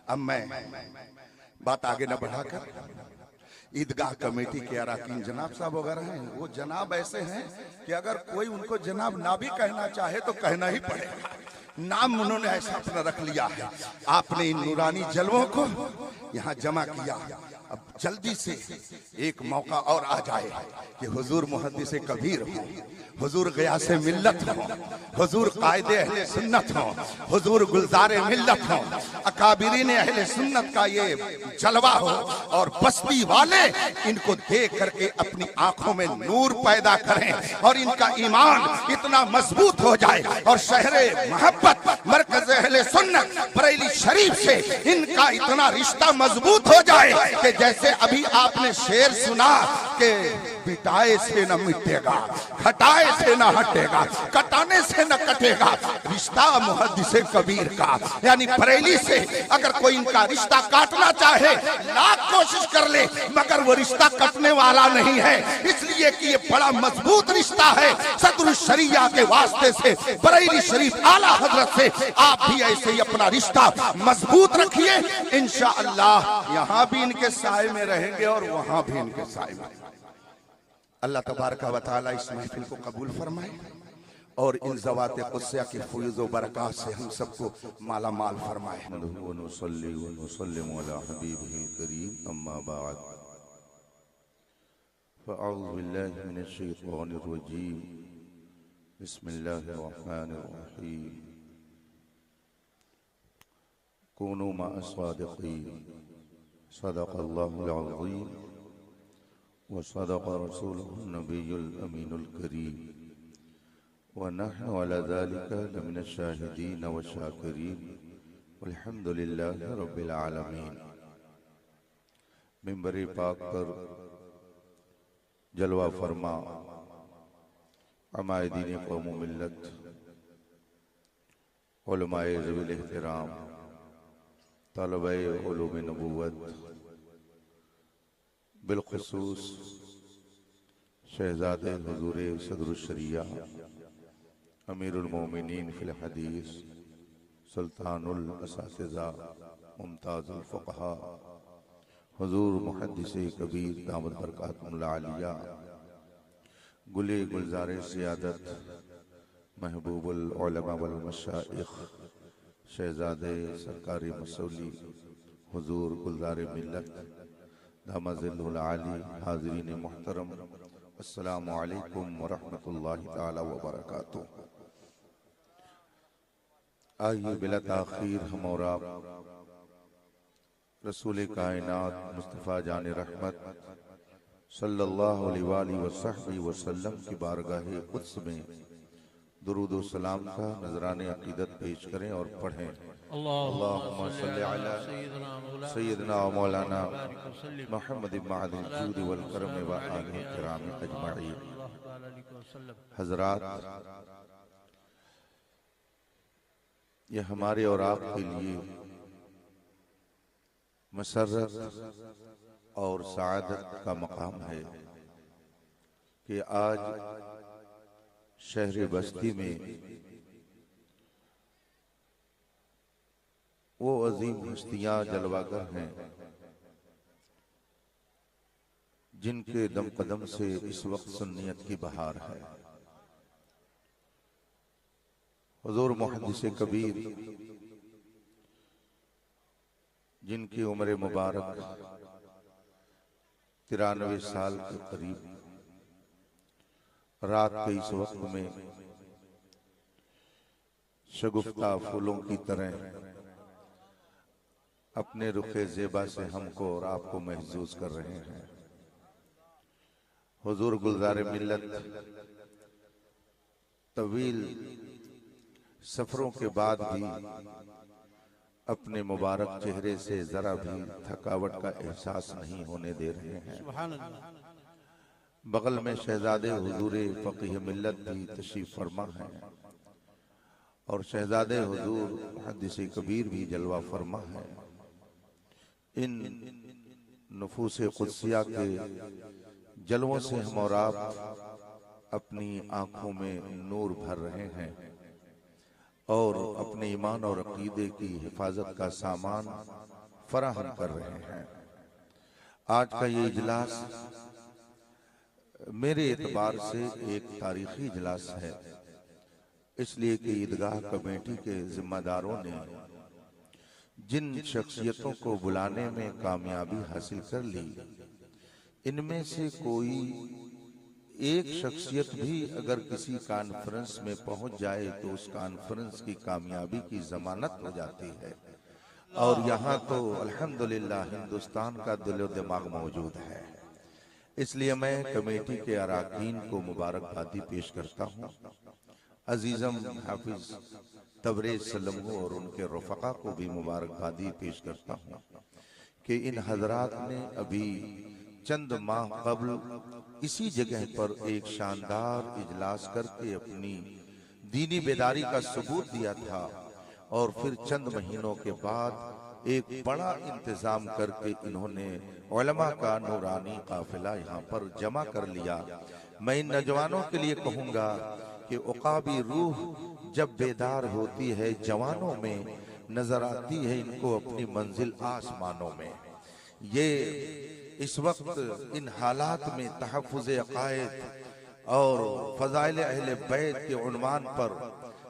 अब मैं बात आगे न बढ़ाकर ईदगाह कमेटी के अरकान जनाब साहब वगैरह हैं, वो जनाब ऐसे हैं कि अगर कोई उनको जनाब ना भी कहना चाहे तो कहना ही पड़ेगा। नाम उन्होंने ऐसा अपना रख लिया है। आपने इन नूरानी जलवों को यहाँ जमा किया। अब जल्दी से एक मौका और आ जाए कि हुजूर मुहद्दिस कबीर हो, हुजूर गयासे मिल्लत हो, हुजूर कायदे अहले सुन्नत हो, हुजूर गुलजारे मिल्लत हो, अकाबिरीन अहले सुन्नत का ये जलवा हो और बस्ती वाले इनको देख करके अपनी आंखों में नूर पैदा करें और इनका ईमान इतना मजबूत हो जाए और शहरे मोहब्बत मरकज अहले सुन्नत बरेली शरीफ से इनका इतना रिश्ता मजबूत हो जाए कि जैसे अभी आपने शेर सुना कि बिटाए से न मिटेगा, घटाए से न हटेगा, कटाने से न कटेगा रिश्ता मुहद्दिस कबीर का। यानी बरेली से अगर कोई इनका रिश्ता काटना चाहे लाख कोशिश कर ले मगर वो रिश्ता कटने वाला नहीं है, इसलिए कि ये बड़ा मजबूत रिश्ता है सदरुल शरिया के वास्ते से बरेली शरीफ आला हजरत से। आप भी ऐसे ही अपना रिश्ता मजबूत रखिए, इंशाअल्लाह यहाँ भी इनके साए में रहेंगे और वहां भी इनके साए में। अल्लाह तबारक व तआला इस महफिल को कबूल फरमाए और इन ज़वात क़ुद्सिया की फैज़ व बरक़ात से हम सबको माला माल फरमाए। अम्मा बाद फ़अऊज़ु बिल्लाहि मिनश शैतानिर रजीम बिस्मिल्लाहिर रहमानिर रहीम कूनू मअस सादिक़ीन सदक़ल्लाहुल अज़ीम व सदक़ रसूलुहुन नबियुल अमीनुल करीम व नहनु अला ज़ालिका लमिनश शाहिदीन व शाकिरीन वल्हम्दुलिल्लाहि रब्बिल आलमीन। मिंबर पाक पर जलवा फरमा अमायदीन कौम मिल्लत उलमाए ज़वील एहतराम तलबाए उलूम नबुव्वत बिलखुसूस शहजादे हुजूर सदरुल शरिया अमीरुल मोमिनीन फिल हदीस सुल्तानुल असातिज़ा मुमताज़ुल फ़ुक़हा हुजूर मुहद्दिस कबीर दामद बरकातुहुल आलिया गुले गुलज़ारे सियादत महबूबुल उलमा वल मशाइख़ शहजादे सरकारी मसौली हुजूर गुलज़ारे मिल्लत दामज़िल्लुल आली हाज़रीन मुहतरम अस्सलामु अलैकुम व रहमतुल्लाहि ताला व बरकातुहू। आइए बिला ताख़ीर हम और आप रसूल कायनात मुस्तफ़ा जान रहमत सल्लल्लाहु अलैहि वसल्लम की बारगाह क़ुद्स में दुरूद व सलाम का नजराने अक़ीदत पेश करें और पढ़ें। अल्लाहुम्मा सल्लि अला सय्यिदना व मौलाना मुहम्मद मअदिल जूद वल करम व आलिहि किराम अजमईन। हज़रात, ये हमारे और आपके लिए मसर्रत और सआदत का मकाम है कि आज शहर बस्ती में वो अजीम हस्तियां जलवागर हैं जिनके दम कदम से इस वक्त सुन्नियत की बहार है। हुजूर मुहद्दिस कबीर जिनकी उम्र मुबारक 93 साल के करीब रात के इस वक्त में शगुफ्ता फूलों की तरह अपने रुखे ज़ेबा से हमको और आपको महसूस कर रहे हैं। हुजूर गुलज़ारे मिल्लत तवील सफरों के बाद भी अपने मुबारक चेहरे से जरा भी थकावट का एहसास नहीं होने दे रहे हैं। बगल में शहजादे हुजूर फ़क़ीह मिल्लत भी तशरीफ फरमा है और शहजादे हुजूर मुहद्दिस कबीर भी जलवा फरमा है। इन नफूस क़ुद्सिया के जलवों से हम और आप अपनी आंखों में नूर भर रहे हैं और अपने ईमान और अकीदे की हिफाजत का सामान फराहम कर रहे हैं। आज का ये इजलास मेरे एतबार से एक तारीखी इजलास है, इसलिए कि ईदगाह कमेटी के जिम्मेदारों ने जिन शख्सियतों को बुलाने में कामयाबी हासिल कर ली, इनमें से कोई एक शख्सियत भी अगर किसी कॉन्फ्रेंस में पहुंच जाए तो उस कॉन्फ्रेंस की कामयाबी की जमानत हो जाती है। और यहाँ तो अल्हम्दुलिल्लाह हिंदुस्तान का दिलो दिमाग मौजूद है। इसलिए मैं कमेटी के अरकान को मुबारकबादी पेश करता हूँ। अजीजम हाफिज तबरेज सलमू और उनके रफ़क़ा को भी मुबारकबादी पेश करता हूँ कि इन हजरात ने अभी चंद माह कबल इसी जगह पर एक शानदार इजलास करके अपनी दीनी बेदारी का सबूत दिया था, और फिर चंद महीनों के बाद एक बड़ा इंतजाम करके इन्होंने उलमा का नूरानी काफिला यहाँ पर जमा कर लिया। मैं इन नौजवानों के लिए कहूँगा कि उकाबी रूह जब बेदार होती है, जवानों में नजर आती है इनको अपनी मंजिल आसमानों में। ये इस वक्त इन हालात में तहफ़्फ़ुज़ अक़ाइद और फ़ज़ाइल अहले बैत के उन्वान पर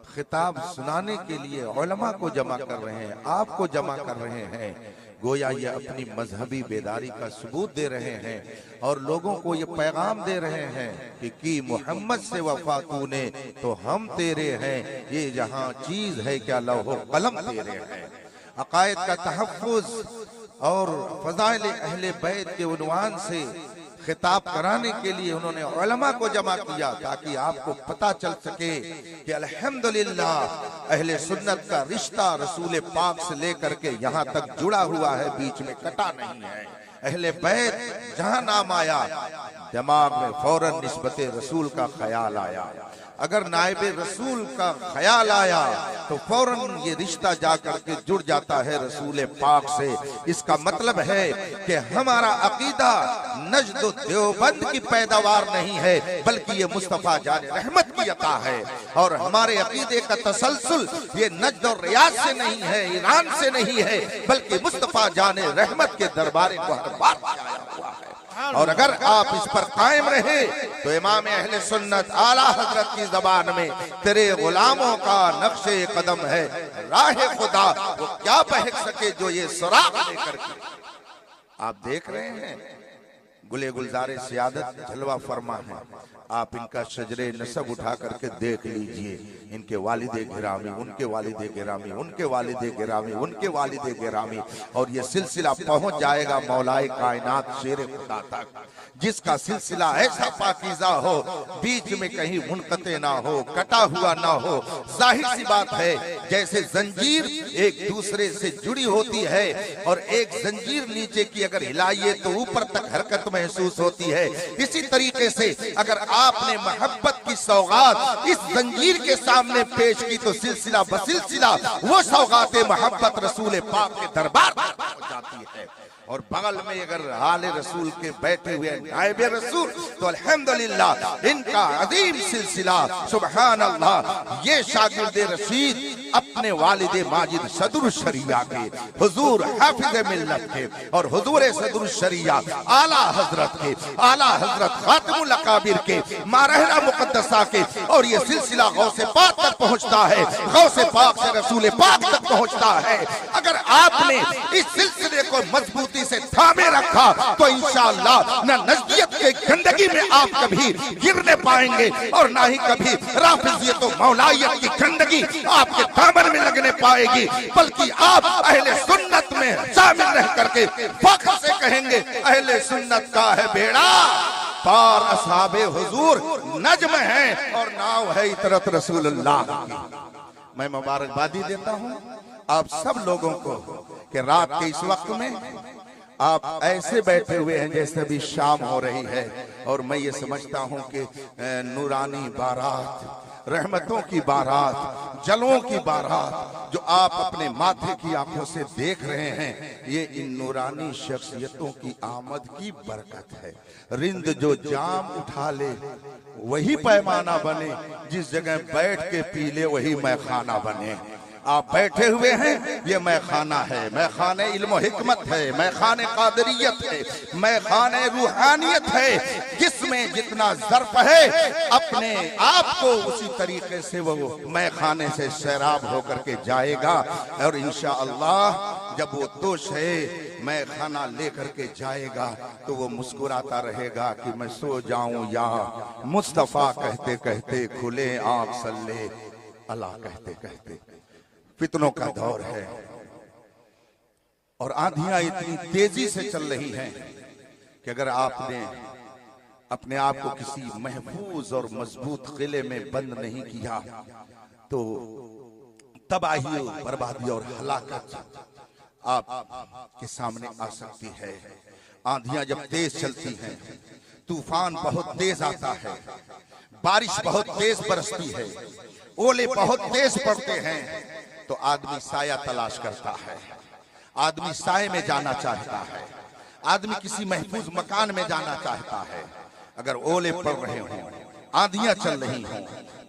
खिताब सुनाने के लिए उलमा को जमा कर रहे हैं, आपको जमा कर रहे हैं। गोया ये अपनी मजहबी बेदारी का सबूत दे रहे हैं और लोगों को ये पैगाम दे रहे हैं कि मोहम्मद से वफा तूने तो हम तेरे हैं, ये जहां चीज है क्या लौहो कलम तेरे हैं। अकायद का तहफ़्फ़ुज़ और फ़ज़ाइल अहले बैत के उन्वान से खिताब कराने के लिए उन्होंने उलमा को जमा किया, ताकि आपको पता चल सके कि अल्हम्दुलिल्लाह अहले सुन्नत का रिश्ता रसूल पाक से लेकर के यहाँ तक जुड़ा हुआ है, बीच में कटा नहीं है। अहले बैत जहाँ नाम आया दिमाग में फौरन निस्बते रसूल का ख्याल आया, अगर नायबे रसूल का ख्याल आया तो फौरन ये रिश्ता जाकर के जुड़ जाता है रसूल पाक से। इसका मतलब है कि हमारा अकीदा नजद देवबंद की पैदावार नहीं है, बल्कि ये मुस्तफा जाने रहमत की अता है। और हमारे अकीदे का तसलसल ये नजद और रियाज से नहीं है, ईरान से नहीं है, बल्कि मुस्तफा जाने रहमत के दरबार को हर बार आया हुआ है। और अगर आप इस पर कायम रहे तो इमाम अहले सुन्नत आला हजरत की जबान में तेरे गुलामों का नक्शे कदम है, राह खुदा वो क्या बहक सके जो ये सुराग लेकर के। आप देख रहे हैं गुले गुलजारे सियादत जलवा फरमा है। आप इनका शजरे नसब उठा करके देख लीजिए, इनके वालिदे गिरामी, उनके वालिदे गिरामी, उनके वालिदे गिरामी, उनके वालिदे गिरामी, और ये सिलसिला पहुंच जाएगा मौलाए कायनात शेर खुदा तक, जिसका सिलसिला ऐसा पाकीज़ा हो, बीच में कहीं मुनक़ते ना हो, कटा हुआ ना हो। जाहिर सी बात है जैसे जंजीर एक दूसरे से जुड़ी होती है और एक जंजीर नीचे की अगर हिलाइए तो ऊपर तक हरकत महसूस होती है, इसी तरीके से अगर आपने मोहब्बत की सौगात इस जंजीर के सामने पेश की तो सिलसिला बसिलसिला वो सौगाते मोहब्बत रसूल पाक के दरबार में पहुंच जाती है। और बगल में अगर आले रसूल के बैठे हुए नायबे रसूल तो अल्हम्दुलिल्लाह इनका अजीम सिलसिला सुभान अल्लाह। ये शागिर्दे रशीद अपने वालिदे माजिद सदरुल शरिया के हुजूर हाफिज मिल्लत के और हुजूर सदरुल शरिया आला हजरत के आला हजरत खातिमुल अकाबिर के मारहरा मुकद्दसा के, और ये सिलसिला गौसे पाक तक पहुंचता है, गौसे पाक से रसूल पाक तक पहुंचता है। अगर आपने इस सिलसिले को मजबूती से थामे रखा तो इंशाअल्लाह न नजदियत के गंदगी में आप कभी गिरने पाएंगे और ना ही कभी राफिजियत और मौलायत की गंदगी आपके दामन में लगने पाएगी, बल्कि आप अहले सुन्नत में शामिल रह करके फख्र से कहेंगे अहले सुन्नत का है बेड़ा पार असहाबे हुजूर नज्म है और नाव है इतरत रसूलुल्लाह की। मैं मुबारकबादी देता हूँ आप सब लोगों को कि रात के इस वक्त में आप ऐसे बैठे हुए हैं जैसे अभी शाम हो रही है, और मैं ये समझता हूं कि नूरानी बारात, रहमतों की बारात, जलों की बारात जो आप अपने माथे की आंखों से देख रहे हैं, ये इन नूरानी शख्सियतों की आमद की बरकत है। रिंद जो जाम उठा ले वही पैमाना बने, जिस जगह बैठ के पी ले वही मैखाना बने। आप बैठे हुए हैं, ये मैं खाना है, मैं खाने इल्म हिकमत है, मैं खाने कादरियत है, मैं खाने रूहानियत है, जिसमें जितना ज़र्फ है अपने आप को उसी तरीके से वो मैं खाने से सैराब होकर के जाएगा। और इंशाअल्लाह जब वो दोष है मैं खाना लेकर के जाएगा तो वो मुस्कुराता रहेगा कि मैं सो जाऊं या मुस्तफा कहते कहते, खुले आंख सल्ले अल्लाह कहते कहते। फितनों का दौर है और आंधियां इतनी तेजी से चल रही हैं कि अगर आपने अपने आप को किसी महफूज और मजबूत किले में बंद नहीं किया तो तबाही, बर्बादी और हलाकत आप के सामने आ सकती है। आंधियां जब तेज चलती हैं, तूफान बहुत तेज आता है, बारिश बहुत तेज बरसती है, ओले बहुत तेज पड़ते हैं, तो आदमी साया तलाश करता है, आदमी साए में जाना चाहता है, आदमी किसी महफूज मकान में जाना चाहता है। अगर ओले पड़ रहे हों, आंधियां चल रही हों,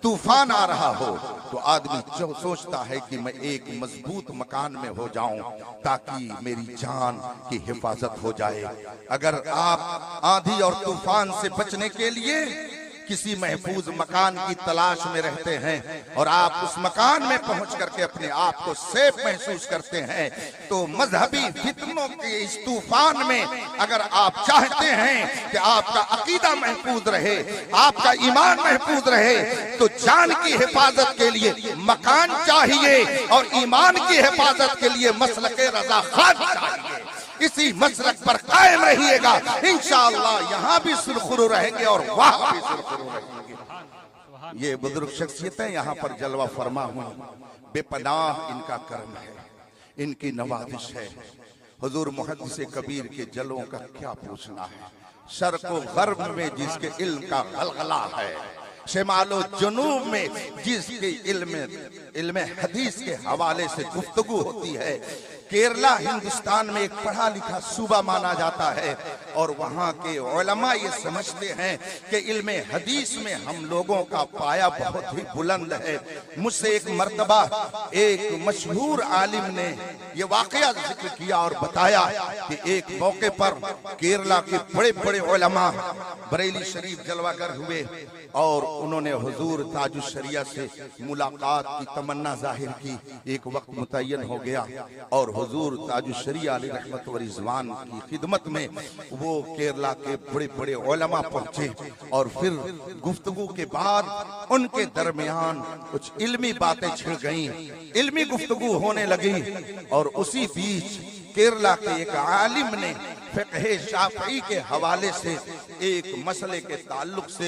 तूफान आ रहा हो, तो आदमी सोचता है कि मैं एक मजबूत मकान में हो जाऊं ताकि मेरी जान की हिफाजत हो जाए। अगर आप आंधी और तूफान से बचने के लिए किसी महफूज मकान की तलाश में रहते हैं और आप उस मकान में पहुंच करके अपने आप को सेफ महसूस करते हैं, तो मजहबी फितनों के इस तूफान में अगर आप चाहते हैं कि आपका अकीदा महफूज रहे, आपका ईमान महफूज रहे, तो जान की हिफाजत के लिए मकान चाहिए और ईमान की हिफाजत के लिए मसलके रज़ा खान चाहिए। इसी मसलक पर कायम रहिएगा, इंशाअल्लाह यहाँ भी सुरखुरू रहेंगे और वहां भी सुरखुरू रहेंगे। ये बुजुर्ग शख्सियतें यहाँ पर जलवा फरमा हुई, बेपनाह इनका कर्म है, इनकी नवाजिश है। हुजूर मुहद्दिस कबीर के जलों का क्या पूछना है। शर्क़ व गर्ब में जिसके इल्म का गलगला है, शिमालो जुनूब में जिसके इल्म हदीस के हवाले से गुफ्तगू होती है। केरला हिंदुस्तान में एक पढ़ा लिखा सूबा माना जाता है और वहाँ के उलमा ये समझते हैं कि इल्म हदीस में हम लोगों का पाया बहुत ही बुलंद है। मुझसे एक मर्तबा एक मशहूर आलिम ने ये वाकया जिक्र किया और बताया कि एक मौके पर केरला के बड़े बड़े उलमा बरेली शरीफ जलवागर हुए और उन्होंने हुजूर ताजुश शरिया से मुलाकात की तमन्ना जाहिर की। एक वक्त मुतय्यन हो गया और हुजूर ताजुश शरिया अलैहि रहमत व रिज़वान की खिदमत में वो केरला के बड़े बड़े उलमा पहुंचे और फिर गुफ्तगू के बाद उनके दरमियान कुछ इल्मी बातें छिड़ गईं, इल्मी गुफ्तगू होने लगी और उसी बीच केरला के एक आलिम ने फ़िक़्ह शाफ़ई के हवाले से एक मसले के ताल्लुक से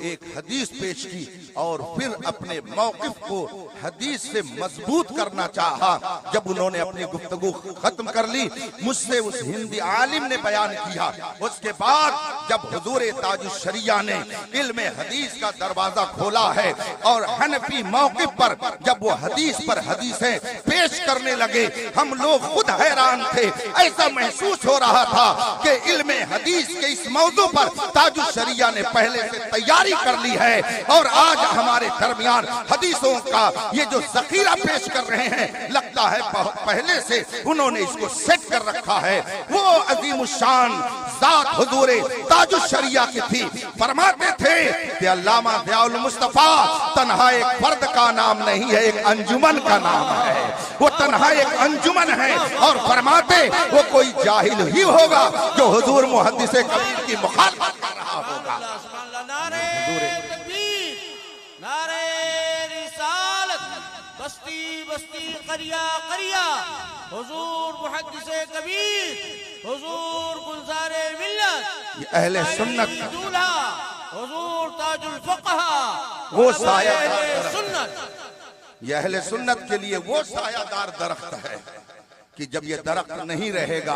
एक हदीस पेश की और फिर अपने मौक़िफ़ को हदीस से मजबूत करना चाहा। जब उन्होंने अपनी गुफ्तगू खत्म कर ली, मुझसे उस हिंदी आलिम ने बयान किया। उसके बाद जब हुजूर ताजुश शरिया ने इल्म हदीस का दरवाजा खोला है और हनफी मौक़िफ़ पर जब वो हदीस पर हदीसें पेश करने लगे, हम लोग खुद हैरान थे। ऐसा महसूस हो रहा था कि इल्म हदीस के इस मौजू पर ताजुश शरिया ने पहले से तैयारी कर ली है और आज हमारे दरमियान हदीसों का ये जो जखीरा पेश कर रहे हैं, लगता है बहुत पहले से उन्होंने इसको सेट कर रखा है। वो अजीमुशान जात हुजूर ताजुश शरिया की थी। फरमाते थे कि अल्लामा ज़ियाउल मुस्तफा तन्हा एक फर्द का नाम नहीं है, एक अंजुमन का नाम है। वो तन्हा एक अंजुमन है और फरमाते वो कोई जाहिल ही होगा जो हुजूर मुहद्दिस कबीर की मुखालफत कर रहा होगा। नारे तकबीर, नारे रिसालत, बस्ती बस्ती करिया करिया, हुजूर मुहद्दिस कबीर, हुजूर गुलजारे मिल्लत, ये अहले सुन्नत दूल्हा, हुजूर ताजुल फक़हा, वो सायादार सुन्नत। ये अहले सुन्नत के लिए वो सायादार दरख्त है कि जब ये दरख्त नहीं रहेगा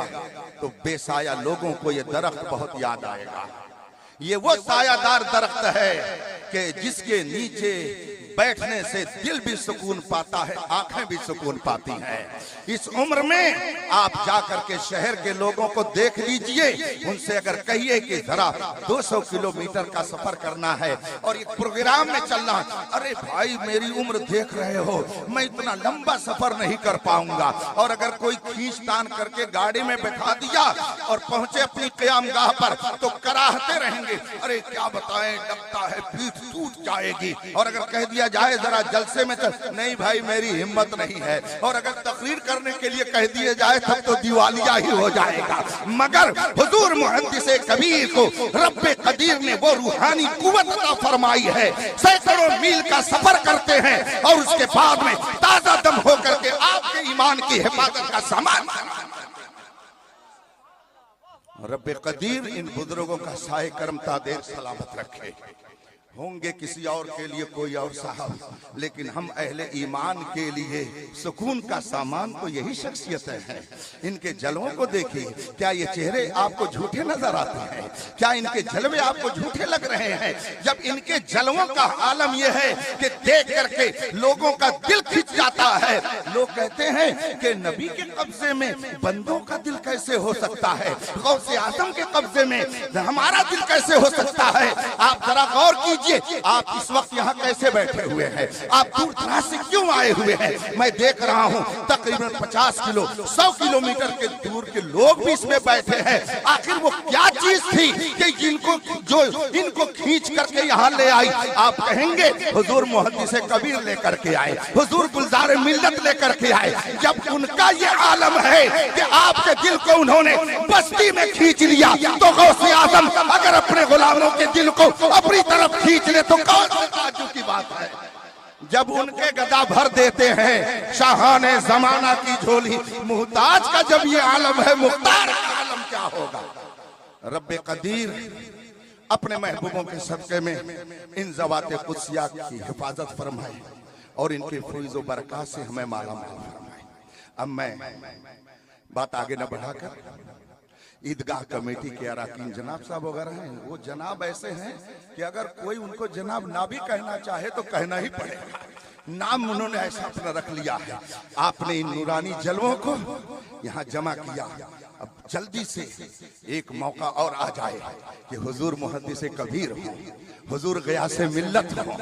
तो बेसाया लोगों को ये दरख्त बहुत याद आएगा। ये वो सायादार दरख्त है कि जिसके नीचे बैठने से दिल भी सुकून पाता है, आंखें भी सुकून पाती हैं। इस उम्र में आप जाकर के शहर के लोगों को देख लीजिए, उनसे अगर कहिए कि जरा 200 किलोमीटर का सफर करना है और एक प्रोग्राम में चलना, अरे भाई मेरी उम्र देख रहे हो, मैं इतना लंबा सफर नहीं कर पाऊंगा। और अगर कोई खींच तान करके गाड़ी में बैठा दिया और पहुंचे अपनी क़यामगाह पर तो कराहते रहेंगे, अरे क्या बताएं, लगता है पीठ टूट जाएगी। और अगर कह दिया जाए जरा जलसे में चल, नहीं भाई मेरी हिम्मत नहीं है। और अगर तकरीर करने के लिए कह दिए जाए तब तो दिवालिया ही हो जाएगा। मगर हुजूर मुहद्दिसे कबीर को रब्बे कदीर ने वो रूहानी कुव्वत अता फरमाई है, सैकड़ों मील का सफर करते हैं और उसके बाद में ताजा दम होकर के आपके ईमान की हिफाजत का सामान। रब्बे कदीर इन बुजुर्गों का साए करम तादेर सलामत रखे। होंगे किसी और के लिए कोई और साहब, लेकिन हम अहले ईमान के लिए सुकून का सामान तो यही शख्सियतें हैं। इनके जलवों को देखिए, क्या ये चेहरे आपको झूठे नजर आते हैं? क्या इनके जलवे आपको झूठे लग रहे हैं? जब इनके जलवों का आलम यह है कि देख करके लोगों का दिल खिंच जाता है। लोग कहते हैं कि नबी के कब्जे में बंदों का दिल कैसे हो सकता है, गौसे आजम के कब्जे में हमारा दिल कैसे हो सकता है? आप जरा गौर कीजिए, आप इस वक्त यहाँ कैसे बैठे हुए हैं? आप दूर दराज से क्यों आए हुए हैं? मैं देख रहा हूँ तकरीबन 50 किलो 100 किलोमीटर के दूर के लोग भी इसमें बैठे हैं। आखिर वो क्या चीज थी कि इनको खींच करके यहाँ ले आई? आप कहेंगे हुजूर मुहद्दिसे कबीर लेकर के आए, हुजूर गुलजार मिल्लत लेकर के आए। जब उनका ये आलम है कि आपके दिल को उन्होंने बस्ती में खींच लिया, तो गौसे आजम अगर अपने गुलामों के दिल को अपनी तरफ खींच ले तो कौन सी ताज्जुब की बात है? जब उनके गदा भर देते हैं शाहाने जमाना की झोली, मुहताज का जब ये आलम है, मुख्तार का आलम क्या होगा? रब्बे कदीर अपने महबूबों के सदक़े में इन ज़वाते कुदसिया की हिफाजत फरमाए और इनके फैज़ बरक़ात से हमें माला माल फरमाए। अब मैं बात आगे न बढ़ाकर ईदगाह कमेटी के अराकीन जनाब साहब वगैरह हैं, वो जनाब ऐसे हैं कि अगर कोई उनको जनाब ना भी कहना चाहे तो कहना ही पड़ेगा। नाम उन्होंने ऐसा अपना रख लिया है। आपने इन नूरानी जलवों को यहाँ जमा किया, अब जल्दी से एक मौका और आ जाए कि हुजूर मुहद्दिसे कबीर हो, हुजूर ग़ियासे मिल्लत हो,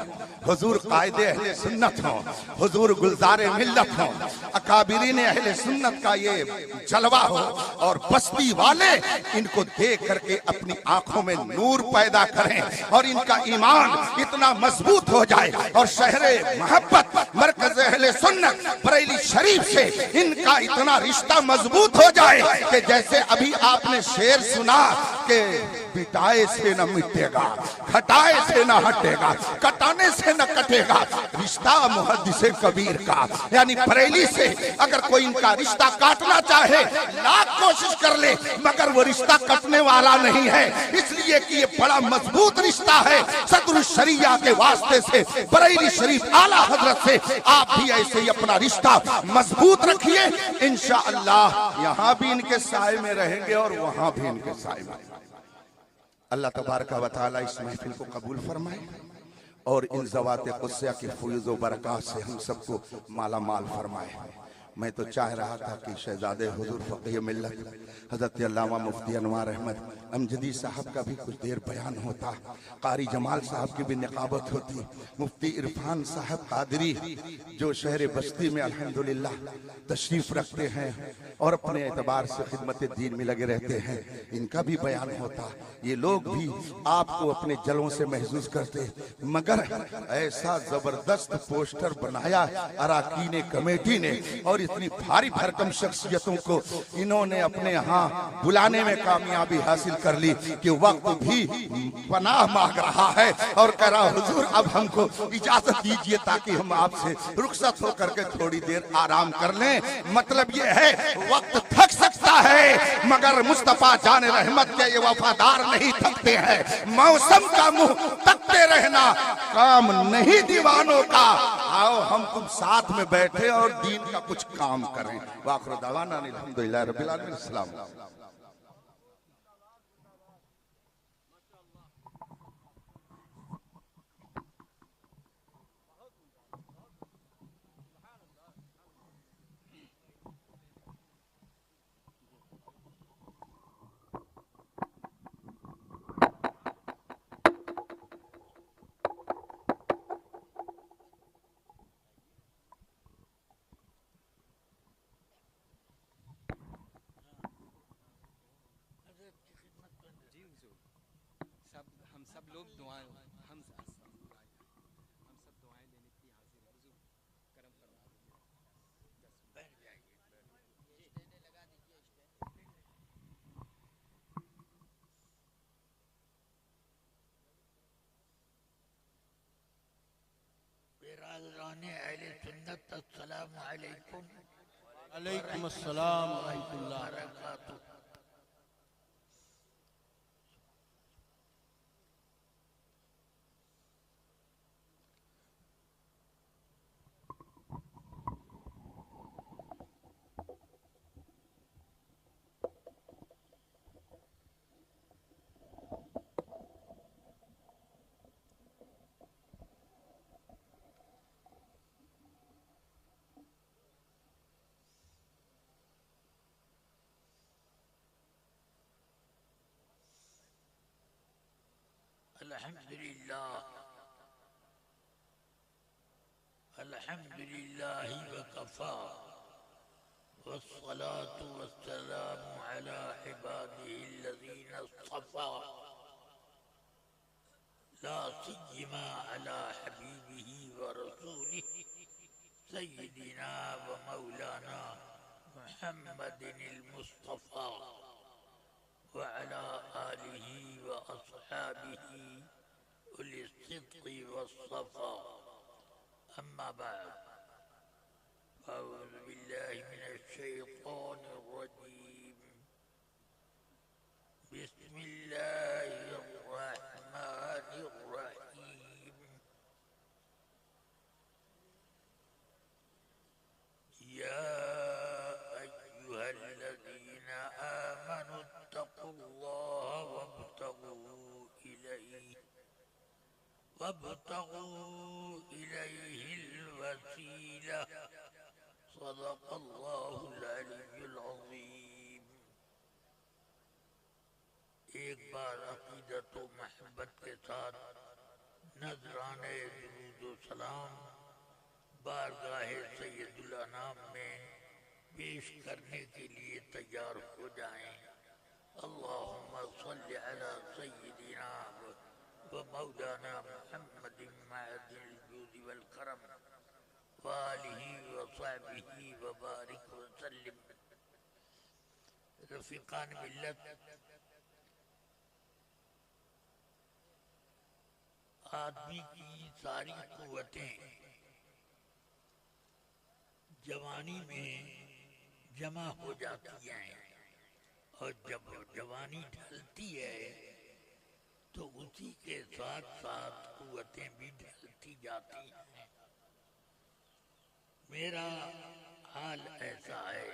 हुजूर कायदे अहले सुन्नत हो, हुजूर गुलजारे मिल्लत हो, अकाबिरीन अहले सुन्नत का ये जलवा हो और बस्ती वाले इनको देख करके अपनी आंखों में नूर पैदा करें और इनका ईमान इतना मजबूत हो जाए और शहरे मोहब्बत मरकज अहले सुन्नत बरेली शरीफ से इनका इतना रिश्ता मजबूत हो जाए कि जैसे अभी आपने शेर सुना कि बिटाए से न मिटेगा, घटाए से न हटेगा, कटाने से न कटेगा रिश्ता मुहद्दिसे कबीर का। यानी बरेली से अगर कोई इनका रिश्ता काटना चाहे लाख कोशिश कर ले, मगर वो रिश्ता कटने वाला नहीं है, इसलिए कि ये बड़ा मजबूत रिश्ता है सदरुल शरिया के वास्ते से, बरेली शरीफ आला हजरत से। आप भी ऐसे ही अपना रिश्ता मजबूत रखिए, इंशाअल्लाह यहाँ भी इनके साए में रहेंगे और वहां भी इनके साए में। अल्लाह तबारक व तआला इस महफिल को कबूल फरमाए और इन ज़वाते कुदसिया की फैज़ व बरक़ात से हम सबको माला माल फरमाए। मैं तो चाह रहा था कि शहजादे हुजूर फ़क़ीह मिल्लत हज़रत अल्लामा मुफ्ती अनवार अहमद अमजदी साहब का भी कुछ देर बयान होता, कारी जमाल साहब की भी निकाबत होती, मुफ्ती इरफान साहब कादरी जो शहर बस्ती में अल्हम्दुलिल्लाह तशरीफ़ रखते हैं और अपने एतबार से खिदमत दीन में लगे रहते हैं, इनका भी बयान होता। ये लोग भी आपको अपने जलों से महसूस करते, मगर ऐसा जबरदस्त पोस्टर बनाया अराकीन कमेटी ने और इतनी भारी भरकम शख्सियतों को इन्होंने अपने यहाँ बुलाने में कामयाबी हासिल कर ली कि वक्त भी पनाह मांग रहा है और कह रहा हुजूर अब हमको इजाजत दीजिए ताकि हम आपसे रुखसत होकर के थोड़ी देर आराम कर लें। मतलब ये है वक्त थक सकता है मगर मुस्तफा जान रहमत के ये वफादार नहीं थकते हैं। मौसम का मुंह तकते रहना काम नहीं दीवानों का, आओ हम तुम साथ में बैठे और दीन का कुछ काम करें। वाखिर दावाना अल्हम्दुलिल्लाह रब्बिल आलमीन। अस्सलाम। लोग दुआएं हम सब दुआएं लेने के लिए हाजिर हैं। हुजूर करम फरमा दीजिए। बैठ जाइए। बिरादरान अहले सुन्नत अस्सलामु अलैकुम अलैकुम अस्सलाम व रहमतुल्लाह। बरकातुहू। अल्हम्दुलिल्लाह वकफ़ा वस्सलातु वस्सलामु अला इबादिहिल्लज़ीना इस्तफ़ा ला सिय्यमा अला हबीबिही व रसूलिही सय्यिदिना व मौलाना मुहम्मदिनिल मुस्तफ़ा व अला आलिही व अस्हाबिही उलिस सिद्क़ि वस्सफ़ा। अम्मा बाद, अऊज़ु बिल्लाहि मिनश शैतानिर रजीम। बिस्मिल्लाहिर रहमानिर रहीम। या अय्युहल्लज़ीना आमनुत्तक़ुल्लाहा वब्तगू इलैहिल वसीला। सदक़ल्लाहुल अलीयुल अज़ीम। एक बार अक़ीदत व महब्बत के साथ नज़राने दुरूद व सलाम बारगाहे सैयदुल अनाम में पेश करने के लिए तैयार हो जाएं। अल्लाहुम्मा सल्लि अला सय्यिदिना व मौलाना मुहम्मदिन मअदिल जूदि वल करम व आलिही व सहबिही व बारिक व सल्लिम। रफ़ीक़ान मिल्लत, आदमी की सारी कुव्वतें जवानी में जमा हो जाती हैं और जब जवानी ढलती है तो उसी के साथ साथ कुव्वतें भी ढलती जाती हैं। मेरा हाल ऐसा है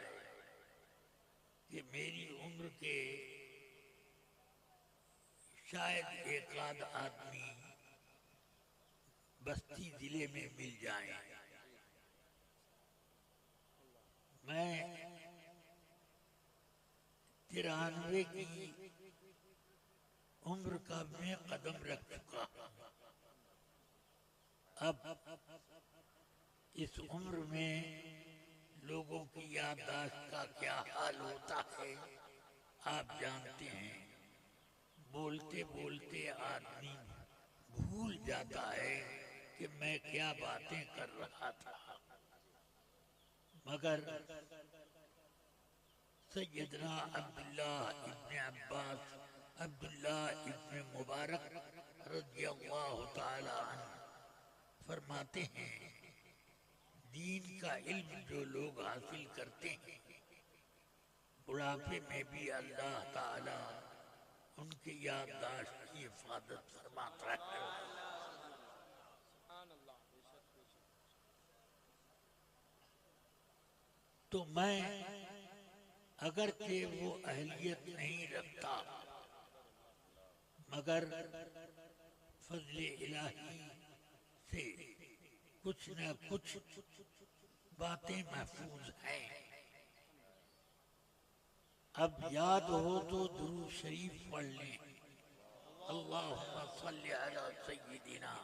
कि मेरी उम्र के शायद एक आध आदमी बस्ती जिले में मिल जाए। मैं 93 की उम्र का मैं कदम रख चुका। अब इस उम्र में लोगों की याददाश्त का क्या हाल होता है आप जानते हैं। बोलते बोलते आदमी भूल जाता है कि मैं क्या बातें कर रहा था। मगर सैयदना अब्दुल्ला इब्न अब्बास, अब्दुल्ला इब्न मुबारक रज़ियल्लाहु ताला अन्हु फरमाते हैं, दीन का इल्म जो लोग हासिल करते हैं बुढ़ापे में भी अल्लाह ताला उनकी याददाश्त की हिफाजत फरमाता है। तो मैं अगर के वो अहलियत नहीं रखता मगर फजले इलाही से कुछ न कुछ बातें महफूज हैं। अब याद हो तो दुरूद शरीफ पढ़ लें। अल्लाहुम्मा सल्लि अला सय्यिदिना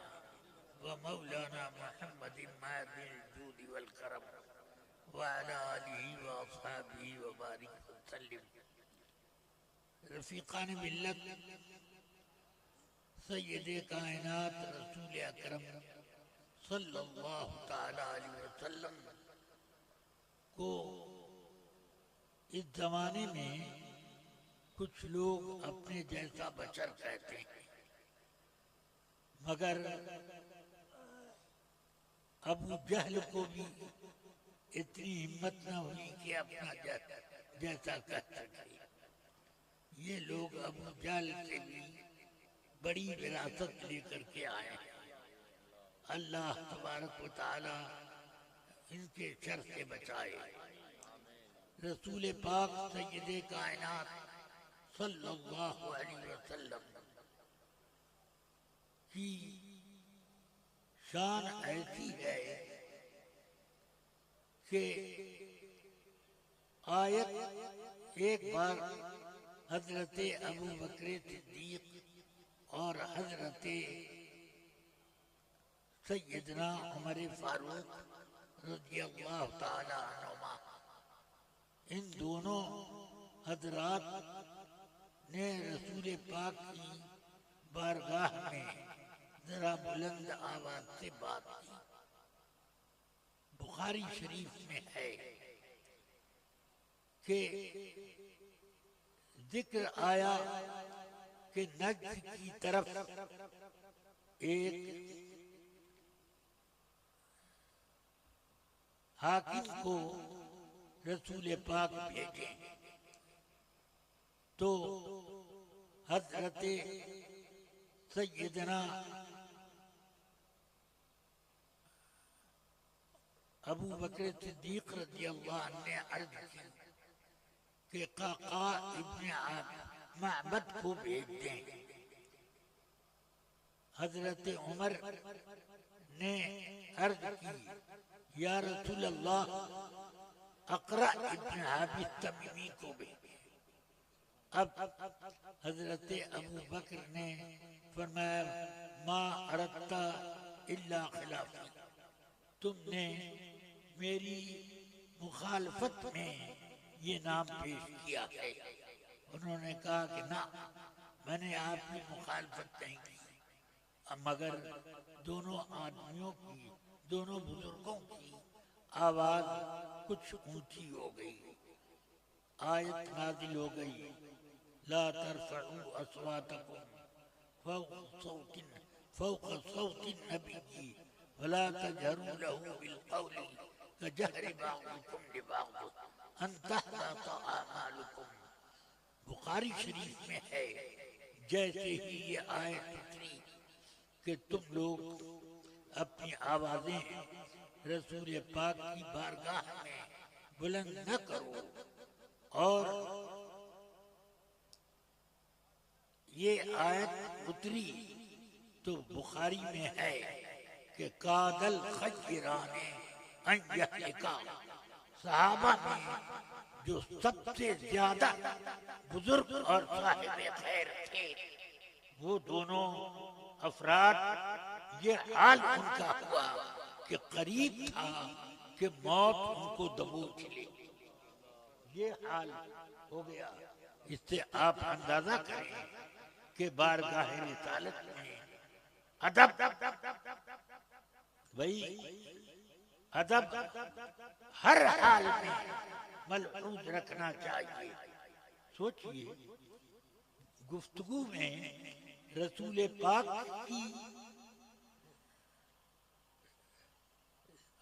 व मौलाना मुहम्मदिन मअदिल जूदि वल करम व अला आलिही व अस्हाबिही व बारिक व सल्लिम। रफ़ीक़ान मिल्लत, सैयदे कायनात रसूल अकरम सल्लल्लाहु ताला अलैहि वसल्लम को इस जमाने में कुछ लोग अपने जैसा बशर कहते हैं, मगर अबू जहल को भी इतनी हिम्मत न हुई कि अपना जैसा कह सके। ये लोग अबू जहल से भी बड़ी विरासत लेकर के आए हैं। अल्लाह तबारक व तआला इनके शर से बचाए। रसूल पाक सैयदे कायनात सल्लल्लाहु अलैहि वसल्लम की शान ऐसी है कि आयत एक बार हजरत अबू बकर सिद्दीक और हजरत सैयदना उमर फारूक रज़ियल्लाहु ताला अन्हुमा, इन दोनों हजरात ने रसूल पाक की बारगाह में जरा बुलंद आवाज से बात की। बुखारी शरीफ में है कि जिक्र आया कि नज्द की तरफ एक हाकिम को रसूल पाक भेजे, तो हजरत सैयदना अबू बकर सिद्दीक रज़ियल्लाहु अन्हु ने अर्ज की कि काका इब्न माबद को भेज दें। हजरत उमर ने अर्ज की, या रसूल अल्लाह, अक़रा इब्न हाबिस तमीमी को भेजें। अब हजरत अबू बकर ने फरमाया, मा अरद्ता इल्ला खिलाफी, तुमने मेरी मुखालफत में ये नाम पेश किया है। उन्होंने कहा कि ना, मैंने आपकी मुखालफत नहीं की, मगर दोनों आदमियों की, दोनों बुजुर्गों की आवाज कुछ ऊंची हो गई। आयत नाजिल हो गई, ला तरफऊ अस्वातकुम फौक सौतिन नबी वला तजहरू लहू बिलक़ौली कजहरि बाज़िकुम लिबाज़ अन तहबता अमालुकुम। बुखारी शरीफ में है, जैसे ही ये आयत उतरी कि तुम लोग अपनी आवाजें रसूल पाक की बारगाह में बुलंद न करो, और ये आयत उतरी तो बुखारी में है कि कादल खज्जिराने अन यहलिका, सहाबा में जो सबसे ज्यादा बुजुर्ग और साहिब खैर थे, वो दोनों अफराद, ये हाल उनका हुआ कि करीब था कि मौत उनको दबोच ले। ये हाल हो गया। इससे आप अंदाजा करें कि बारगाह रिसालत में अदब, भाई अदब हर हाल में मलहूज रखना चाहिए। सोचिए, गुफ्तगू में रसूल पाक की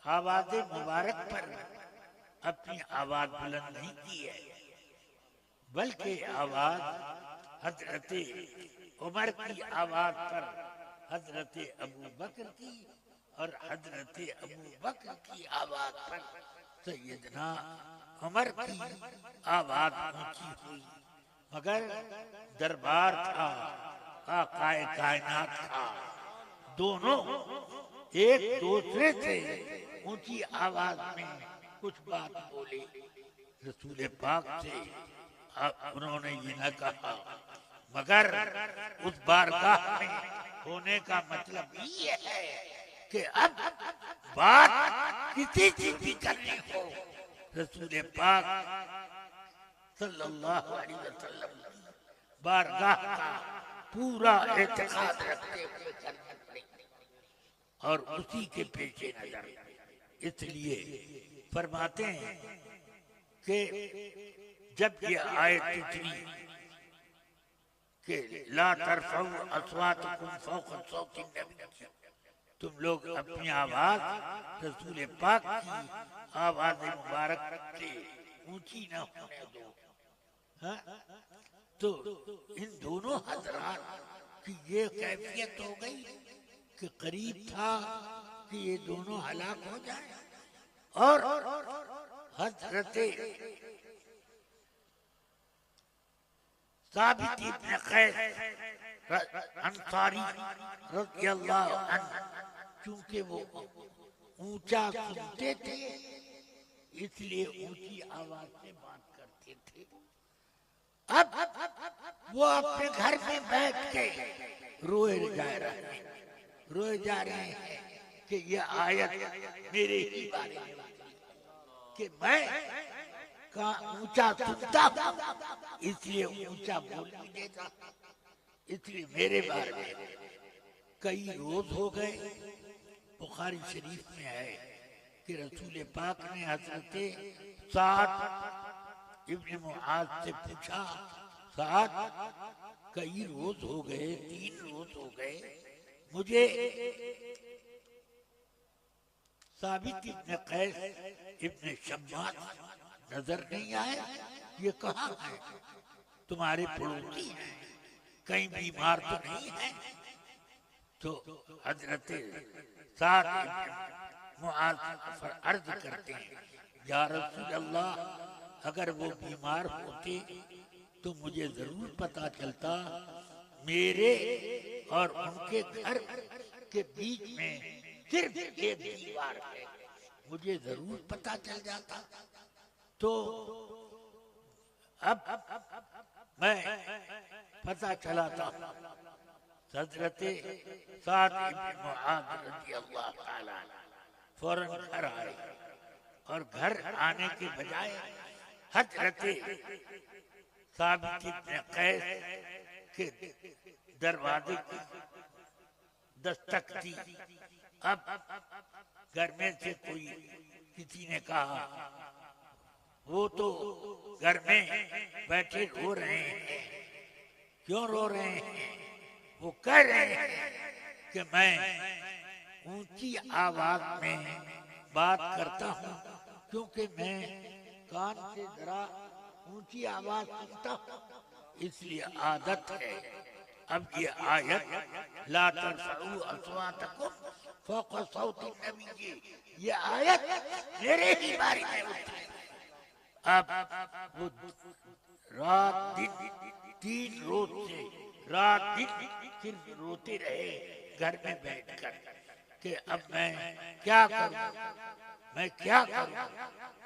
आवाज़ मुबारक पर अपनी आवाज बुलंद नहीं की है, बल्कि आवाज हजरत उमर की आवाज पर हजरत अबू बकर की, और हजरत अबू बकर की आवाज पर सैयदना उमर की आवाज ऊंची हुई। मगर दरबार था, आकाए कायनात था, दोनों एक दूसरे से ऊंची आवाज में कुछ बात बोले। रसूल पाक से उन्होंने ये न कहा, मगर उस बारगाह में होने का मतलब ये है कि अब बात किसी चीज की करनी हो, रसूल पाक सल्लल्लाहु अलैहि वसल्लम बारगाह का पूरा एतकाद रखते हुए करना पड़ेगा और उसी के पेशे नजर इसलिए फरमाते हैं कि जब ये आयत उतरी कि ला तरफऊ अस्वातकुम फौक़ सौति नबी, तुम लोग अपनी आवाज रसूल पाक की आवाज मुबारक से ऊंची न होने दो। हाँ? तो इन दोनों हजरात की ये कैफियत हो गई कि करीब था कि ये दोनों हलाक हो जाए और हजरत साबित इब्न कैस अंसारी रज़ियल्लाहु अन्हु क्योंकि वो ऊंचा सुनते थे इसलिए ऊंची आवाज से बात करते थे। अब वो अपने घर में बैठ के रोए जा रहे हैं कि ये आयत मेरे ही बारे में कि मैं का ऊंचा सुनता हूँ इसलिए ऊंचा बोल भी देता, इसलिए मेरे बारे में कई रोज हो गए। बुखारी शरीफ में है कि रसूल पाक ने हजरत साद इब्न मुआज से पूछा, साद कई रोज हो गए, 3 रोज हो गए, मुझे साबित इब्न कैस इब्न शम्मास नजर नहीं आए, ये कहाँ है? तुम्हारे पड़ोसी हैं, कहीं बीमार तो नहीं है? तो हजरत साद इब्न मुआज अर्ज करते हैं, या रसूल अल्लाह, अगर वो बीमार होते तो मुझे जरूर पता चलता। मेरे और उनके घर के बीच में सिर्फ एक दीवार है, मुझे जरूर पता चल जाता। तो अब मैं पता चला था हजरत साद इब्न मुआज रज़ियल्लाहु ताला फौरन घर आए और घर आने के बजाय हजरत साबित इब्न कैस के दरवाजे की दस्तक थी। अब घर में से कोई किसी ने कहा, वो तो घर में बैठे रो रहे हैं। क्यों रो रहे हैं? वो कह रहे हैं कि मैं ऊंची आवाज में बात करता हूँ क्योंकि मैं कान से जरा ऊंची आवाज सुनता हूँ, इसलिए आदत है। अब ये आयत ला तरफऊ अस्वातकुम फौक़ सौति नबी की, ये आयत मेरे ही बारे में उतरी। अब वो रात दिन 3 रोज से रात दिन सिर्फ रोते रहे घर में बैठकर कि अब मैं क्या करूं, मैं क्या करूं।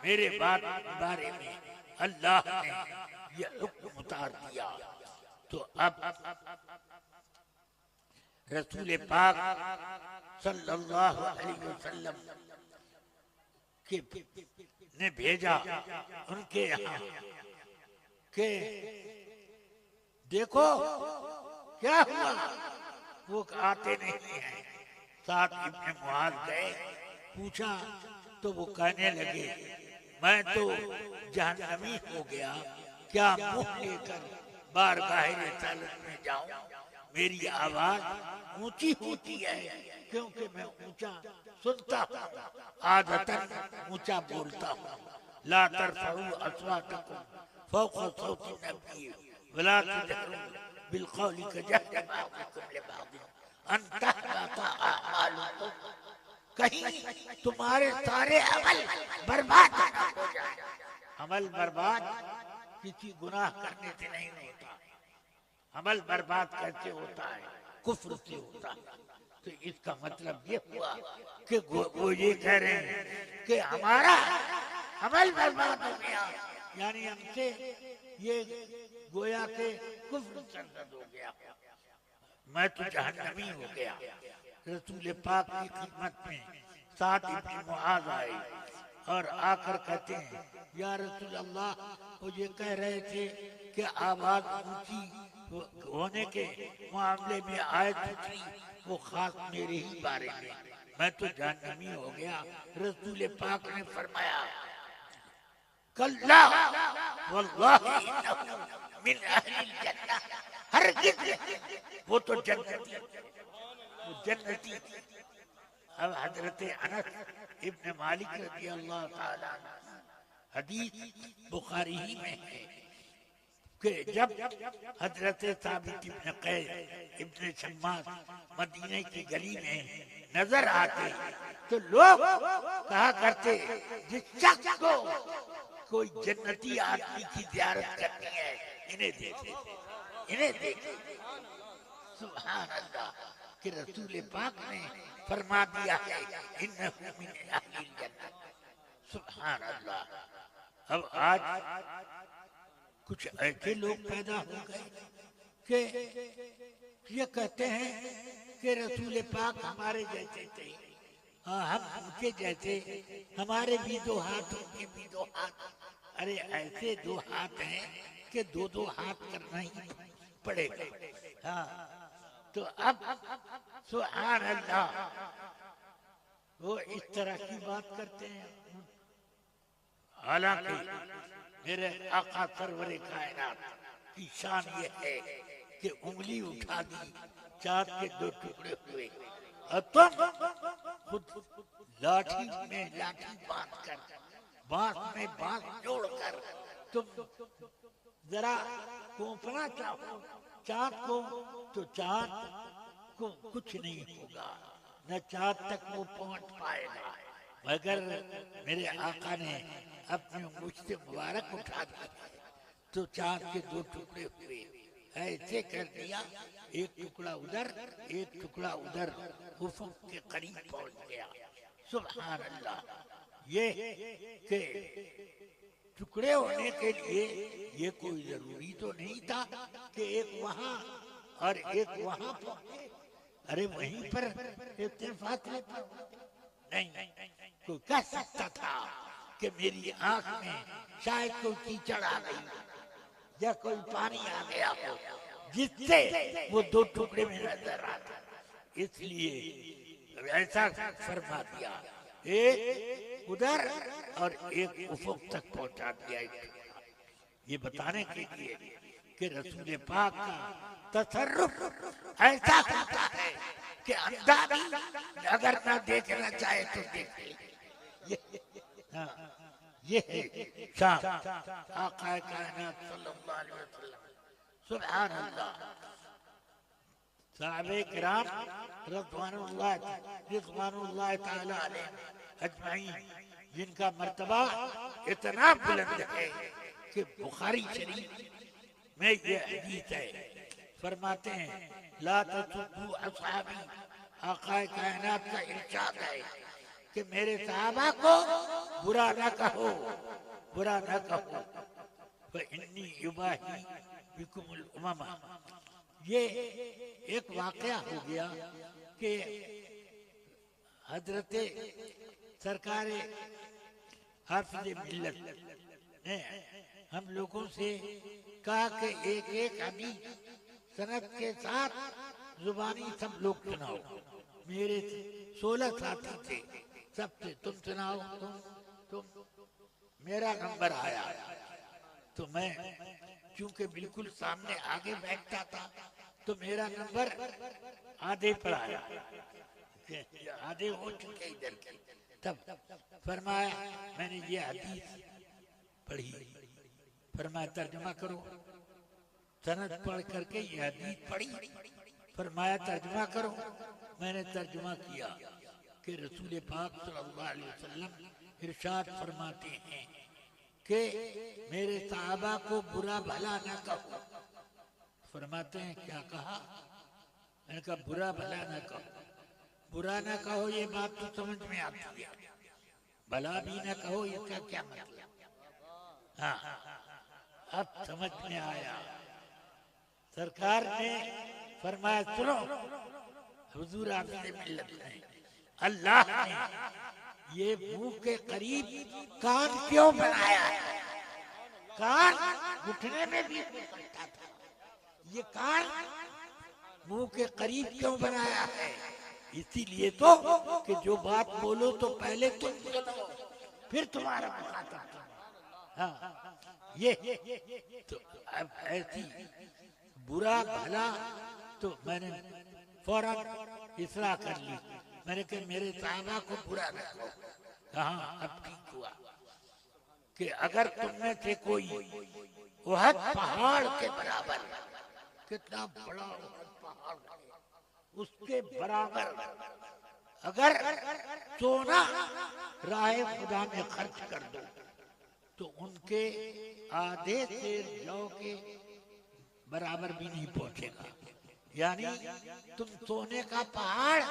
मेरे बारे में अल्लाह ने ये हुक्म उतार दिया। तो अब रसूल पाक सल्लल्लाहु अलैहि वसल्लम के ने भेजा उनके यहाँ के देखो क्या हुआ। वो आते नहीं है। साद इब्न मुआज गए, पूछा तो वो कहने लगे, मैं तो जहन्नमी हो गया, क्या मुंह लेकर बारगाह रिसालत में जाऊं। मेरी आवाज ऊंची होती है क्योंकि मैं ऊंचा सुनता हूँ, आदतन ऊंचा बोलता हूँ। ला तरफऊ अस्वातकुम फौक़ सौति नबी वला तजहरू बिलक़ौलि कजहरि बअज़िकुम लिबअज़ अन तहबता अअमालुकुम, कहीं तुम्हारे सारे अमल बर्बाद ना हो जाए। अमल बर्बाद किसी गुनाह करने से नहीं होता। अमल बर्बाद कैसे होता है? कुफ्र से होता है। तो इसका मतलब ये हुआ कि वो ये कह रहे हैं कि हमारा अमल बर्बाद हो गया, यानी हमसे ये गोया के कुफ्र सरजद हो गया, मैं तो जहन्नमी हो गया। रसूल पाक की खिदमत में साद इब्न मुआज आए और आकर कहते हैं, या रसूल अल्लाह, वो ये कह रहे थे कि आवाज ऊंची होने के मामले में आयत उतरी वो खास मेरे ही बारे में, मैं तो जहन्नमी हो गया। रसूल पाक ने फरमाया कल्ला वल्लाहि इन्नहु मिन अहलिल जन्नह, हरगिज़ वो तो जन्नती, वो जन्नती। अब हजरत अनस इब्न मालिक रज़ी अल्लाह ताला हदीस बुखारी ही में है कि जब हजरत साबित इब्न कैस इब्न शम्मास मदीने की गली में नजर आते तो लोग कहा करते जिस शख्स को कोई जन्नती आदमी की ज़ियारत करनी है इन्हें देखे, इन्हें देखे। सुभान अल्लाह कि रसूल पाक ने फरमा दिया है इन्नहु मिन अहलिल जन्नह। सुभान अल्लाह। अब आज कुछ ऐसे लोग पैदा हो गए कि ये कहते हैं कि रसूल पाक हमारे जैसे थे, हम उनके जैसे, हमारे भी दो हाथ उनके भी दो हाथ। अरे ऐसे दो हाथ हैं कि दो दो हाथ करना ही पड़ेगा। हाँ तो अब सुभान अल्लाह वो इस तरह की बात करते हैं। हालांकि मेरे आका सरवरे कायनात की शान ये है कि उंगली उठा दी, चाँद के दो टुकड़े हुए और तुम खुद लाठी में लाठी बांधकर, बांस में बांस जोड़कर तुम जरा कोंपना चाहो चाँद को तो चाँद को कुछ नहीं होगा, न चाँद तक वो पहुंच पाएगा। मगर मेरे आका ने अपनी मुझसे मुबारक उठा दिया तो चाँद के दो टुकड़े हुए, ऐसे कर दिया, एक टुकड़ा उधर एक टुकड़ा उधर, उफक के करीब पहुंच गया। सुभान अल्लाह। ये के टुकड़े होने के लिए ये कोई जरूरी तो नहीं था कि एक वहाँ और एक वहाँ पहुंचे। अरे वहीं पर इतने फासले पर नहीं, कोई कह सकता था कि मेरी आंख में शायद कोई कीचड़ आ गई या कोई पानी आ गया हो जिससे वो दो टुकड़े में नजर आता, इसलिए ऐसा फरमा दिया, एक उधर और एक उफक तक पहुंचा दिया। ये बताने के लिए कि रसूल पाक का तसर्रुफ ऐसा होता है कि अंधा भी अगर ना देखना चाहे तो देखे। ये है शान आका कायनात सल्लल्लाहु अलैहि वसल्लम। सुभान अल्लाह। सहाबे किराम रिज़वानुल्लाह ताला अलैहि अजमाइन जिनका मर्तबा इतना बुलंद है कि बुखारी शरीफ में ये हदीस है, फरमाते हैं ला तसुब्बू असहाबी, आका कायनात का इरशाद है कि मेरे सहाबा को बुरा न कहो, बुरा न कहो। फइन्नी युबाही बिकुमुल उममा। ये एक वाकया हो गया कि हजरत सरकार हाफिज मिल्लत ने हम लोगों से कहा कि एक एक हदीस सनद के साथ जुबानी सब लोग सुनाओ। मेरे 16 साथी थे, सबसे तुम सुनाओ, तुम। मेरा नंबर आया तो मैं चूंकि बिल्कुल सामने आगे बैठता था तो मेरा नंबर आधे पर आया, आधे हो चुके इधर के। तब फरमाया, मैंने ये हदीस पढ़ी, फरमाया तर्जुमा करो। सनद पढ़ करके ये हदीस पढ़ी, फरमाया तर्जुमा करो। मैंने तर्जुमा किया कि रसूल पाक सल्लल्लाहु अलैहि वसल्लम इरशाद फरमाते हैं कि मेरे सहाबा को बुरा भला न कहो। फरमाते हैं क्या कहा? मैंने कहा बुरा भला न कहो। बुरा न कहो ये बात तो समझ में आती है, भला भी न कहो इसका क्या मतलब? हाँ, अब समझ में आया। सरकार ने फरमाया सुनो, हुजूर आपसे मिल्लत है, अल्लाह ने ये मुंह के करीब कान क्यों बनाया है? कान घुटने में भी हो सकता था, ये कान मुंह के करीब क्यों बनाया है? इसीलिए तो कि जो बात बोलो तो पहले तुम सुनो, फिर तुम्हारा मुखातब सुनो। हाँ, ये तो अब ऐसी बुरा भला तो मैंने फौरन इसलाह कर ली। मैंने कहा मेरे साहबा को बुरा न कहो। हाँ, अब ठीक हुआ कि अगर तुमने से कोई उहद पहाड़ के बराबर, कितना बड़ा उहद पहाड़ है, उसके बराबर अगर सोना राह खुदा में खर्च कर दो तो उनके आधे से जौ के बराबर भी नहीं पहुंचेगा। यानी तुम सोने का पहाड़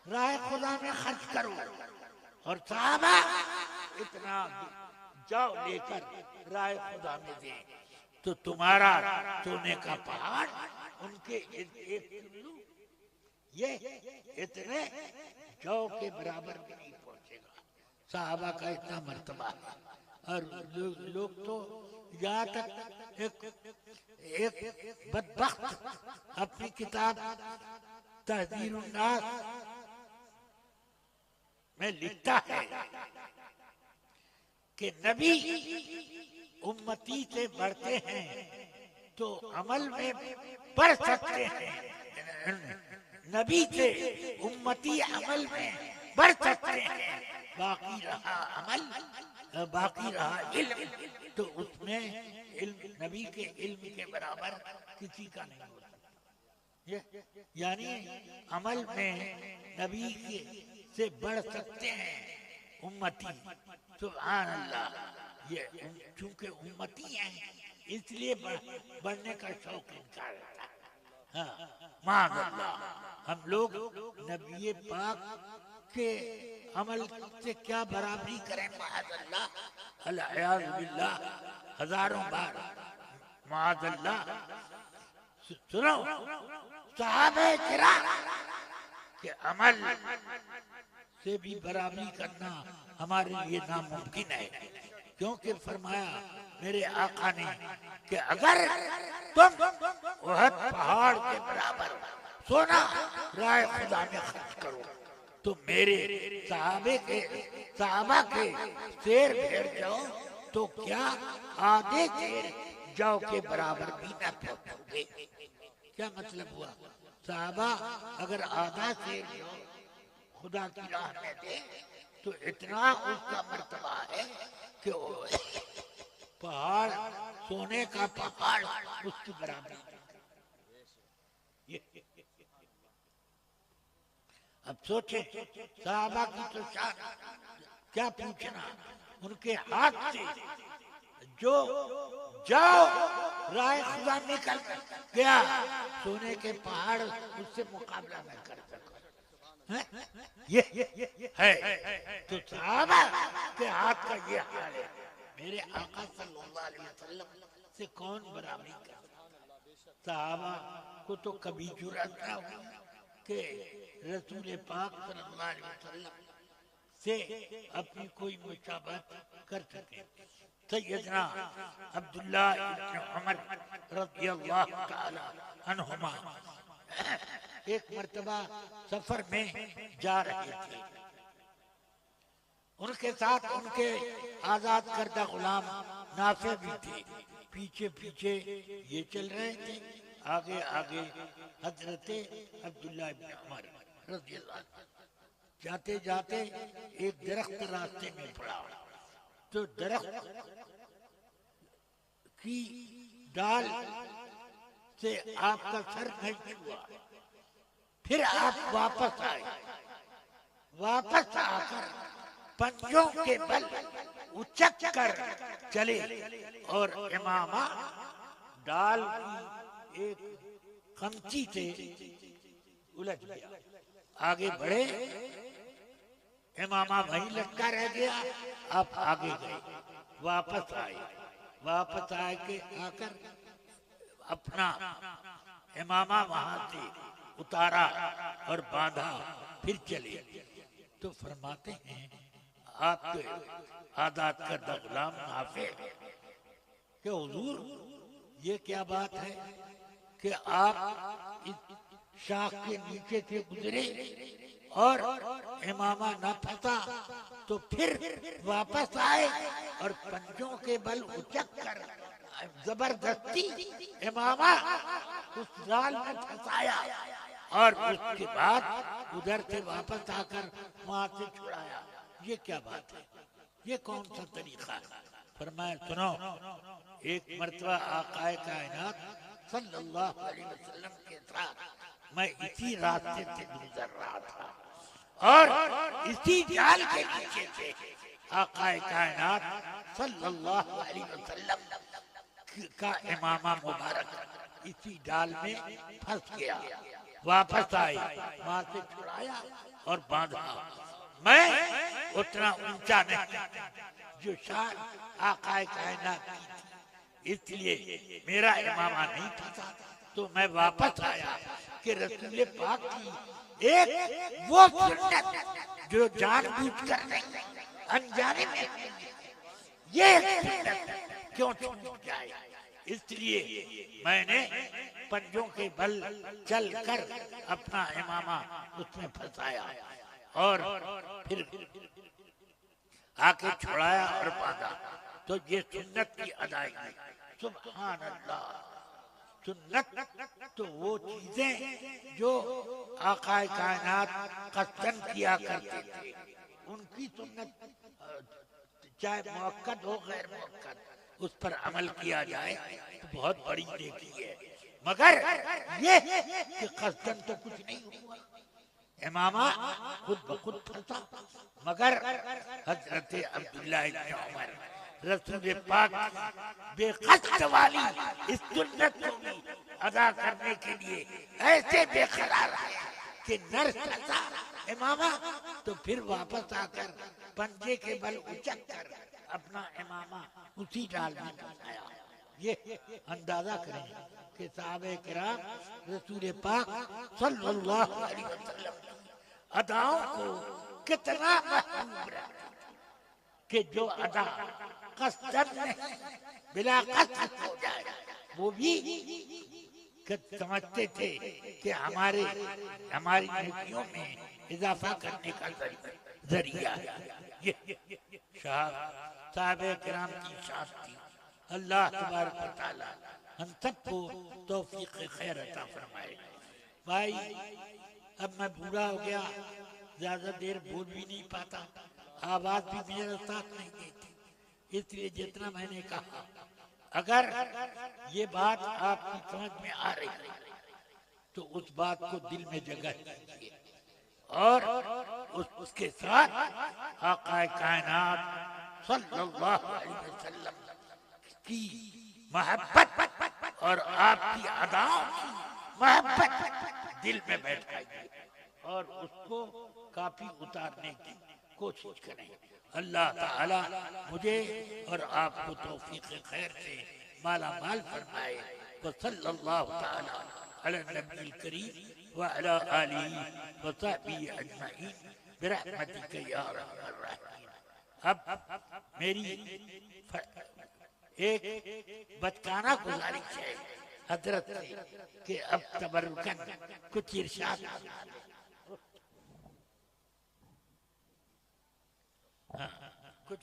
राह खुदा में खर्च करो और साहबा इतना जौ लेकर राह खुदा में दे तो तुम्हारा सोने का पहाड़ उनके एक ये इतने जौ के बराबर भी नहीं पहुंचेगा। साहबा का इतना मर्तबा है। और लोग तो यहाँ तक एक बदबख्त अपनी किताब तहजीरुन नास में लिखता है कि नबी उम्मती से बढ़ते हैं तो अमल में बढ़ सकते हैं, नबी से उम्मती अमल में बढ़ सकते हैं, बाकी रहा अमल, बाकी रहा इल्म, तो उसमें इल्म नबी के इल्म के बराबर किसी का नहीं होता। यानी अमल में नबी के से बढ़ सकते हैं उम्मती। सुभान अल्लाह। ये चूंकि उम्मती हैं इसलिए बढ़ने का शौक इनका रहता है। हाँ, माज़अल्लाह, हम लोग नबी पाक के अमल से क्या बराबरी करें? माज़अल्लाह, अल-इयाज़ बिल्लाह, हजारों बार माज़अल्लाह। सुनो, सहाबे किराम के अमल से भी बराबरी करना हमारे लिए नामुमकिन है, क्योंकि फरमाया मेरे आका ने कि अगर तुम उहद पहाड़ के बराबर सोना राह खुदा में खर्च करो तो मेरे सहाबा के शेर भेड़ जाओ तो क्या आधे शेर जाओ के बराबर भी न पहुंचोगे। क्या मतलब हुआ? सहाबा अगर आधा शेर जाओ खुदा की राह में दे तो इतना उसका मर्तबा है कि पहाड़, सोने का पहाड़ उसकी बराबर। अब सोचे सहाबा की तो शान, क्या पूछना, उनके हाथ से जो जाओ राह खुदा निकल गया, सोने के पहाड़ उससे मुकाबला न कर सका। ये है तो सहाबा के हाथ का ये हाल है। मेरे आका सल्लल्लाहु अलैहि वसल्लम से कौन बराबरी कर? सहाबा को तो कभी जुर्रत न हुई कि रसूल पाक सल्लल्लाहु अलैहि वसल्लम से अपनी कोई मुशाबहत कर सके। सैयदना अब्दुल्लाह इब्न उमर रज़ियल्लाहु ताला अन्हुमा एक मर्तबा सफर में जा रहे थे। उनके साथ उनके आजाद करदा गुलाम नाफे भी थे। पीछे पीछे ये चल रहे थे, आगे आगे हजरत अब्दुल्लाह इब्न उमर रज़ियल्लाहु। जाते जाते एक दरख्त रास्ते में पड़ा तो दरख्त की डाल से आपका सर नहीं हुआ। फिर आप वापस आए, वापस आकर पंजों के बल उचक कर चले और इमामा डाल की एक खमची से उलझ गया। आगे बढ़े, इमामा वहीं लटका रह गया। आप आगे गए, वापस आए, वापस आए के आकर अपना इमामा वहां से उतारा और बांधा, फिर चले। तो फरमाते हैं आपके आजाद करदा गुलाम नाफे कि हुजूर ये क्या बात है कि आप इस शाख के नीचे से गुजरे और इमामा न फंसा तो फिर वापस आए और पंजों के बल उचक कर जबरदस्ती इमामा उस जाल में फंसाया और उसके बाद उधर से वापस आकर वहां से छुड़ाया। ये क्या बात है? ये कौन सा तरीका है? फरमाया सुनो, एक मर्तबा आकाए कायनात सल्लल्लाहु अलैहि वसल्लम के साथ मैं इसी रास्ते से गुजर रहा था और इसी जाल के नीचे से आकाए कायनात सल्लल्लाहु अलैहि वसल्लम का इमामा मुबारक इसी जाल में फंस गया। वापस आए, वहां से छुड़ाया और बांधा। मैं उतना ऊंचा नहीं जो शान आकाए कायनात की थी, इसलिए मेरा इमामा नहीं फंसा। तो मैं वापस आया कि रसूल पाक की एक वो सुन्नत जो जानबूझकर नहीं अनजाने में ये सुन्नत क्यों छूट जाए, इसलिए मैंने पंजों के बल चलकर अपना इमामा उसमें फंसाया और फिर आके छुड़ाया और बांधा। तो ये सुन्नत की अदायगी। सुभान अल्लाह। सुन्नत तो वो चीजें जो आकाए कायनात कस्तन किया करते थे, उनकी सुन्नत चाहे मुअक्कद हो गैर मुअक्कद उस पर अमल किया जाए तो बहुत बड़ी नेकी है। मगर ये कि कस्तन तो कुछ नहीं हुआ, इमामा खुद ब खुद फंसा। मगर हजरत अब्दुल्लाह इब्न उमर रसूल पाक बेकस्त वाली इस सुन्नत को भी अदा करने के लिए ऐसे बेकरार है कि नर फंसा इमामा तो फिर वापस आकर पंजे के बल उचक कर अपना इमामा उसी डाल में फंसाया। ये अंदाजा करें कि साहबे किराम रसूल पाक सल्लल्लाहु अलैहि वसल्लम अदाओं को कितना महबूब रखते कि जो अदा कस्तन नहीं बिला कस्त हो जाए वो भी समझते थे कि हमारी नेकियों में इजाफा करने का जरिया है। ये साहबे किराम की शान थी। अल्लाह तबारक व तआला हम सबको तौफीक खैर अता फरमाए। भाई अब मैं बूढ़ा हो गया, ज्यादा देर बोल भी नहीं पाता, आवाज भी मेरा साथ नहीं देती, इसलिए जितना मैंने कहा अगर ये बात आपकी समझ में आ रही है तो उस बात को दिल में जगह दीजिए और उसके साथ आकाए कायनात सल्लल्लाहु अलैहि वसल्लम की मोहब्बत और आपकी अदाओं की मोहब्बत दिल में बैठाइए और उसको काफी उतारने की कोशिश करें। अल्लाह ताला मुझे और आपको तौफीक खैर से माला माल फरमाए। व सल्लल्लाहु ताला अला नबील करीम व अला आलिहि व सहबिहि अजमईन बिरहमतिक या रहमान रहीम। अब मेरी एक बचकाना गुजारिश है हजरत से कि अब तबरुकन कुछ इरशाद कुछ